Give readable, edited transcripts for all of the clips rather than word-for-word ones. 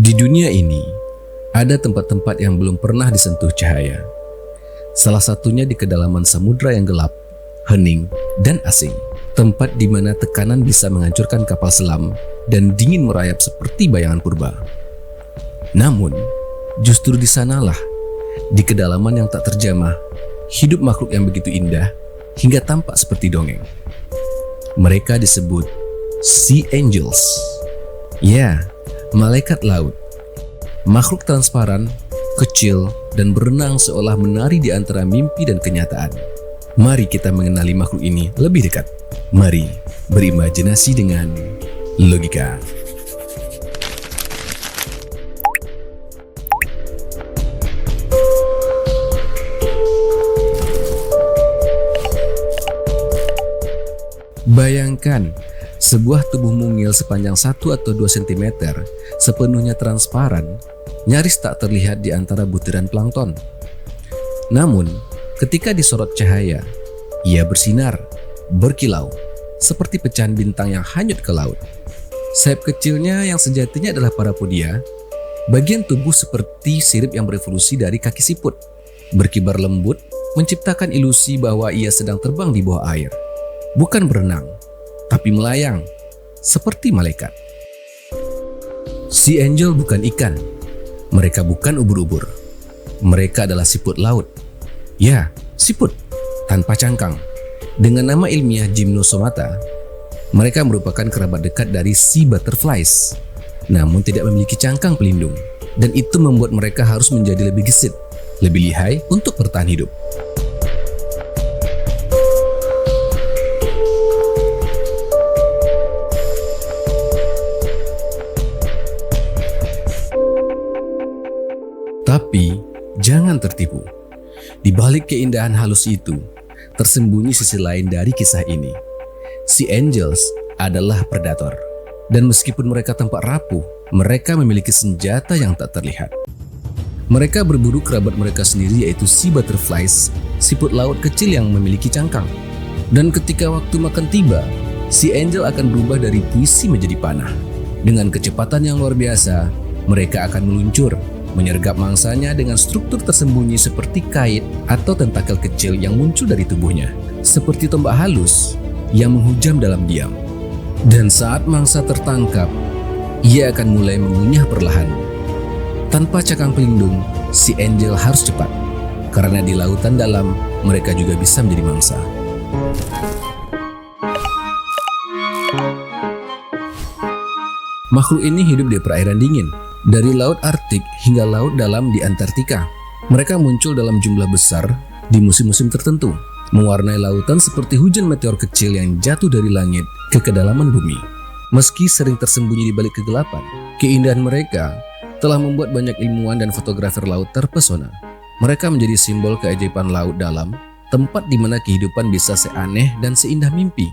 Di dunia ini, ada tempat-tempat yang belum pernah disentuh cahaya. Salah satunya di kedalaman samudra yang gelap, hening, dan asing. Tempat di mana tekanan bisa menghancurkan kapal selam dan dingin merayap seperti bayangan purba. Namun, justru di sanalah, di kedalaman yang tak terjamah, hidup makhluk yang begitu indah hingga tampak seperti dongeng. Mereka disebut Sea Angels. Ya, malaikat laut. Makhluk transparan, kecil, dan berenang seolah menari di antara mimpi dan kenyataan. Mari kita mengenali makhluk ini lebih dekat. Mari berimajinasi dengan logika. Bayangkan, sebuah tubuh mungil sepanjang 1 atau 2 cm sepenuhnya transparan, nyaris tak terlihat di antara butiran plankton. Namun, ketika disorot cahaya, ia bersinar, berkilau, seperti pecahan bintang yang hanyut ke laut. Sayap kecilnya yang sejatinya adalah parapodia, bagian tubuh seperti sirip yang berevolusi dari kaki siput, berkibar lembut, menciptakan ilusi bahwa ia sedang terbang di bawah air. Bukan berenang, tapi melayang, seperti malaikat. Sea Angel bukan ikan. Mereka bukan ubur-ubur. Mereka adalah siput laut. Ya, siput, tanpa cangkang. Dengan nama ilmiah Gymnosomata, mereka merupakan kerabat dekat dari sea butterflies, namun tidak memiliki cangkang pelindung. Dan itu membuat mereka harus menjadi lebih gesit, lebih lihai untuk bertahan hidup. Tapi, jangan tertipu. Di balik keindahan halus itu, tersembunyi sisi lain dari kisah ini. Sea Angels adalah predator. Dan meskipun mereka tampak rapuh, mereka memiliki senjata yang tak terlihat. Mereka berburu kerabat mereka sendiri, yaitu sea butterflies, siput laut kecil yang memiliki cangkang. Dan ketika waktu makan tiba, Sea Angel akan berubah dari puisi menjadi panah. Dengan kecepatan yang luar biasa, mereka akan meluncur, menyergap mangsanya dengan struktur tersembunyi seperti kait atau tentakel kecil yang muncul dari tubuhnya, seperti tombak halus yang menghujam dalam diam. Dan saat mangsa tertangkap, ia akan mulai mengunyah perlahan. Tanpa cangkang pelindung, si Angel harus cepat, karena di lautan dalam mereka juga bisa menjadi mangsa. Makhluk ini hidup di perairan dingin, dari laut Arktik hingga laut dalam di Antartika. Mereka muncul dalam jumlah besar di musim-musim tertentu, mewarnai lautan seperti hujan meteor kecil yang jatuh dari langit ke kedalaman bumi. Meski sering tersembunyi di balik kegelapan, keindahan mereka telah membuat banyak ilmuwan dan fotografer laut terpesona. Mereka menjadi simbol keajaiban laut dalam, tempat di mana kehidupan bisa seaneh dan seindah mimpi.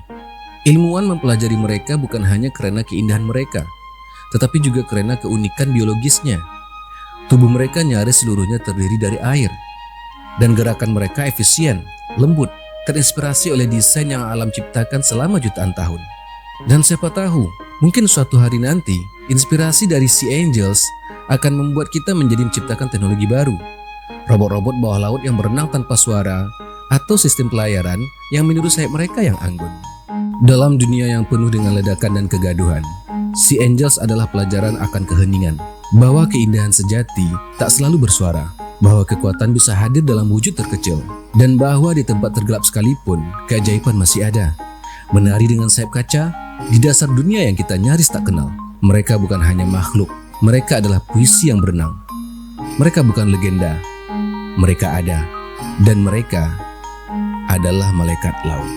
Ilmuwan mempelajari mereka bukan hanya karena keindahan mereka, tetapi juga karena keunikan biologisnya. Tubuh mereka nyaris seluruhnya terdiri dari air, dan gerakan mereka efisien, lembut, terinspirasi oleh desain yang alam ciptakan selama jutaan tahun. Dan siapa tahu, mungkin suatu hari nanti, inspirasi dari Sea Angels akan membuat kita menjadi menciptakan teknologi baru. Robot-robot bawah laut yang berenang tanpa suara, atau sistem pelayaran yang meniru sayap mereka yang anggun. Dalam dunia yang penuh dengan ledakan dan kegaduhan, Sea Angels adalah pelajaran akan keheningan, bahwa keindahan sejati tak selalu bersuara, bahwa kekuatan bisa hadir dalam wujud terkecil, dan bahwa di tempat tergelap sekalipun, keajaiban masih ada. Menari dengan sayap kaca, di dasar dunia yang kita nyaris tak kenal. Mereka bukan hanya makhluk, mereka adalah puisi yang berenang. Mereka bukan legenda, mereka ada, dan mereka adalah malaikat laut.